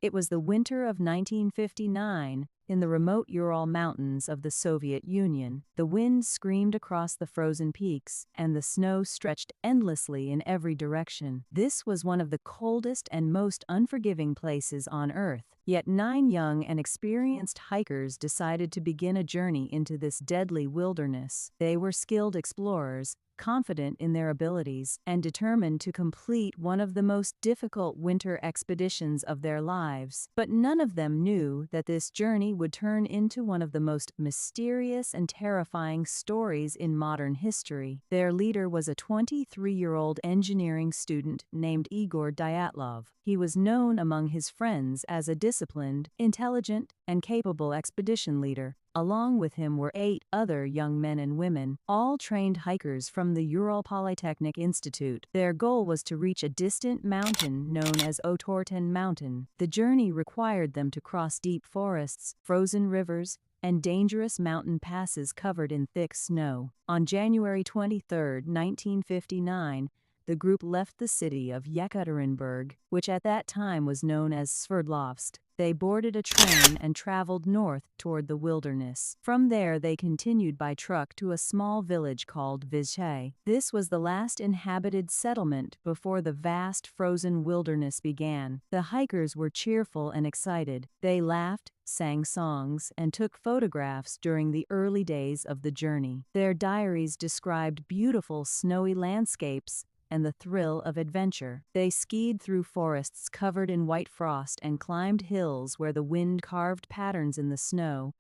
It was the winter of 1959, in the remote Ural Mountains of the Soviet Union. The wind screamed across the frozen peaks, and the snow stretched endlessly in every direction. This was one of the coldest and most unforgiving places on Earth. Yet 9 young and experienced hikers decided to begin a journey into this deadly wilderness. They were skilled explorers, confident in their abilities, and determined to complete one of the most difficult winter expeditions of their lives. But none of them knew that this journey would turn into one of the most mysterious and terrifying stories in modern history. Their leader was a 23-year-old engineering student named Igor Dyatlov. He was known among his friends as a disciplined, intelligent, and capable expedition leader. Along with him were 8 other young men and women, all trained hikers from the Ural Polytechnic Institute. Their goal was to reach a distant mountain known as Otorten Mountain. The journey required them to cross deep forests, frozen rivers, and dangerous mountain passes covered in thick snow. On January 23, 1959, the group left the city of Yekaterinburg, which at that time was known as Sverdlovsk. They boarded a train and traveled north toward the wilderness. From there, they continued by truck to a small village called Vizhay. This was the last inhabited settlement before the vast frozen wilderness began. The hikers were cheerful and excited. They laughed, sang songs, and took photographs during the early days of the journey. Their diaries described beautiful snowy landscapes and the thrill of adventure. They skied through forests covered in white frost and climbed hills where the wind carved patterns in the snow.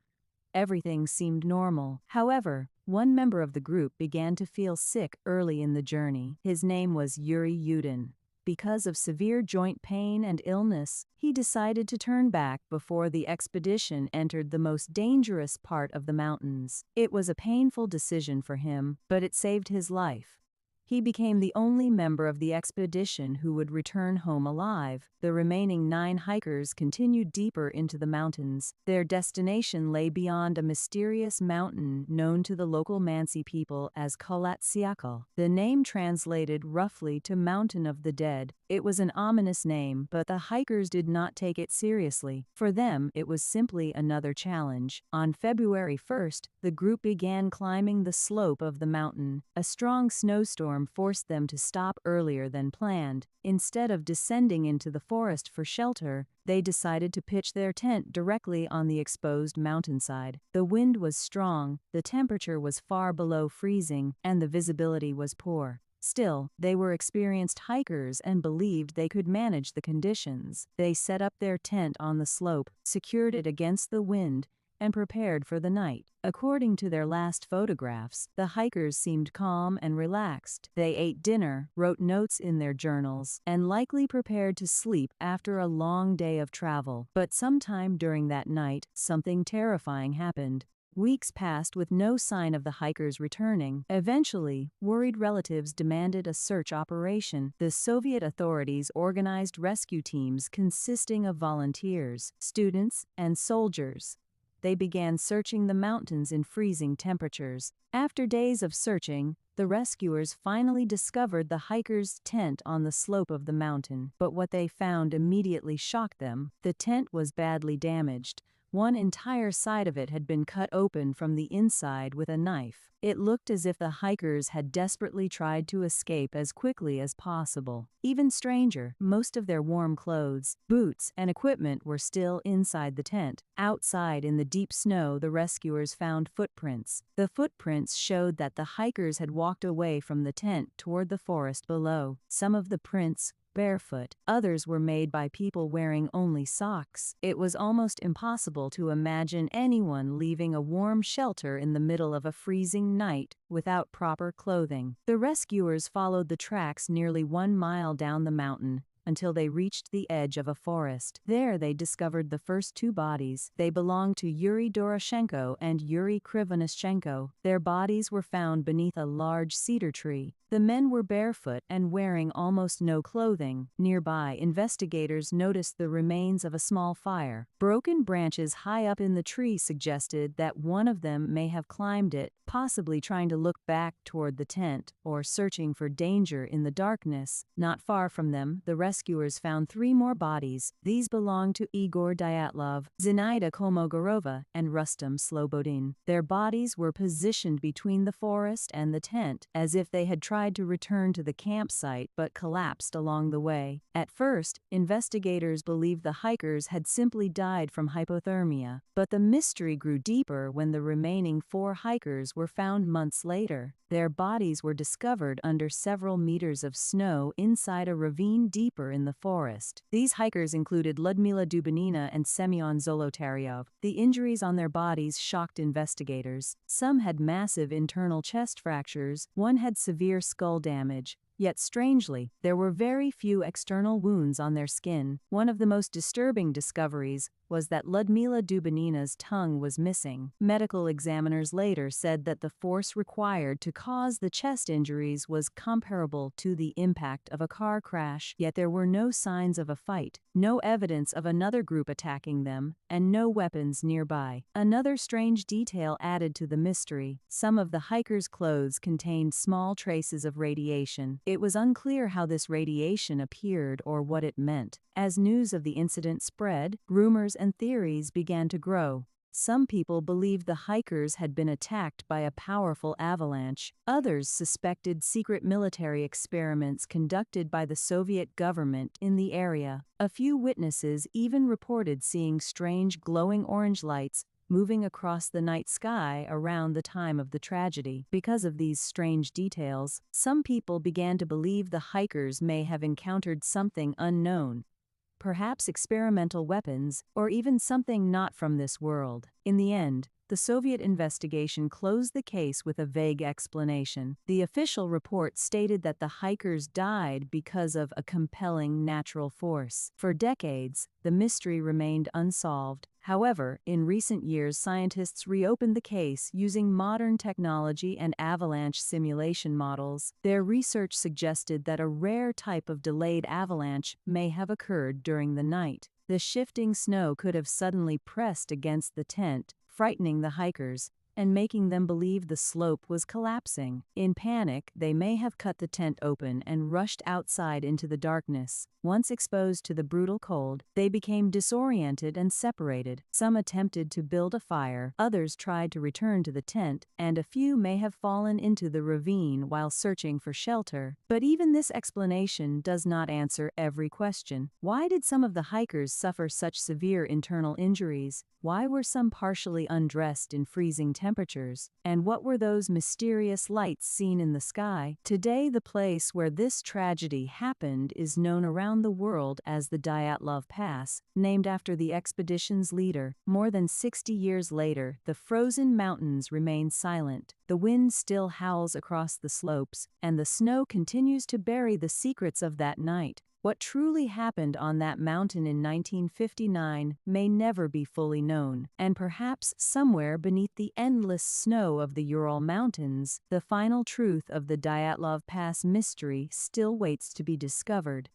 Everything seemed normal. However, one member of the group began to feel sick early in the journey. His name was Yuri Yudin. Because of severe joint pain and illness, he decided to turn back before the expedition entered the most dangerous part of the mountains. It was a painful decision for him, but it saved his life. He became the only member of the expedition who would return home alive. The remaining 9 hikers continued deeper into the mountains. Their destination lay beyond a mysterious mountain known to the local Mansi people as Kholat Syakhl. The name translated roughly to Mountain of the Dead. It was an ominous name, but the hikers did not take it seriously. For them, it was simply another challenge. On February 1st, the group began climbing the slope of the mountain. A strong snowstorm forced them to stop earlier than planned. Instead of descending into the forest for shelter, they decided to pitch their tent directly on the exposed mountainside. The wind was strong, the temperature was far below freezing, and the visibility was poor. Still, they were experienced hikers and believed they could manage the conditions. They set up their tent on the slope, secured it against the wind, and prepared for the night. According to their last photographs, the hikers seemed calm and relaxed. They ate dinner, wrote notes in their journals, and likely prepared to sleep after a long day of travel. But sometime during that night, something terrifying happened. Weeks passed with no sign of the hikers returning. Eventually, worried relatives demanded a search operation. The Soviet authorities organized rescue teams consisting of volunteers, students, and soldiers. They began searching the mountains in freezing temperatures. After days of searching, the rescuers finally discovered the hikers' tent on the slope of the mountain. But what they found immediately shocked them. The tent was badly damaged. One entire side of it had been cut open from the inside with a knife. It looked as if the hikers had desperately tried to escape as quickly as possible. Even stranger, most of their warm clothes, boots, and equipment were still inside the tent. Outside in the deep snow, the rescuers found footprints. The footprints showed that the hikers had walked away from the tent toward the forest below. Some of the prints barefoot. Others were made by people wearing only socks. It was almost impossible to imagine anyone leaving a warm shelter in the middle of a freezing night without proper clothing. The rescuers followed the tracks nearly 1 mile down the mountain until they reached the edge of a forest. There they discovered the first 2 bodies. They belonged to Yuri Doroshenko and Yuri Krivonischenko. Their bodies were found beneath a large cedar tree. The men were barefoot and wearing almost no clothing. Nearby, investigators noticed the remains of a small fire. Broken branches high up in the tree suggested that one of them may have climbed it, possibly trying to look back toward the tent or searching for danger in the darkness. Not far from them, the rescuers found 3 more bodies. These belonged to Igor Dyatlov, Zinaida Kolmogorova, and Rustam Slobodin. Their bodies were positioned between the forest and the tent, as if they had tried to return to the campsite but collapsed along the way. At first, investigators believed the hikers had simply died from hypothermia, but the mystery grew deeper when the remaining 4 hikers were found months later. Their bodies were discovered under several meters of snow inside a ravine deeper in the forest. These hikers included Ludmila Dubinina and Semyon Zolotaryov. The injuries on their bodies shocked investigators. Some had massive internal chest fractures, one had severe skull damage. Yet strangely, there were very few external wounds on their skin. One of the most disturbing discoveries was that Ludmila Dubinina's tongue was missing. Medical examiners later said that the force required to cause the chest injuries was comparable to the impact of a car crash, yet there were no signs of a fight, no evidence of another group attacking them, and no weapons nearby. Another strange detail added to the mystery: some of the hikers' clothes contained small traces of radiation. It was unclear how this radiation appeared or what it meant. As news of the incident spread, rumors and theories began to grow. Some people believed the hikers had been attacked by a powerful avalanche. Others suspected secret military experiments conducted by the Soviet government in the area. A few witnesses even reported seeing strange glowing orange lights moving across the night sky around the time of the tragedy. Because of these strange details, some people began to believe the hikers may have encountered something unknown, perhaps experimental weapons, or even something not from this world. In the end, the Soviet investigation closed the case with a vague explanation. The official report stated that the hikers died because of a compelling natural force. For decades, the mystery remained unsolved. However, in recent years, scientists reopened the case using modern technology and avalanche simulation models. Their research suggested that a rare type of delayed avalanche may have occurred during the night. The shifting snow could have suddenly pressed against the tent, frightening the hikers and making them believe the slope was collapsing. In panic, they may have cut the tent open and rushed outside into the darkness. Once exposed to the brutal cold, they became disoriented and separated. Some attempted to build a fire, others tried to return to the tent, and a few may have fallen into the ravine while searching for shelter. But even this explanation does not answer every question. Why did some of the hikers suffer such severe internal injuries? Why were some partially undressed in freezing temperatures? And what were those mysterious lights seen in the sky? Today, the place where this tragedy happened is known around the world as the Dyatlov Pass, named after the expedition's leader. More than 60 years later, the frozen mountains remain silent. The wind still howls across the slopes, and the snow continues to bury the secrets of that night. What truly happened on that mountain in 1959 may never be fully known, and perhaps somewhere beneath the endless snow of the Ural Mountains, the final truth of the Dyatlov Pass mystery still waits to be discovered.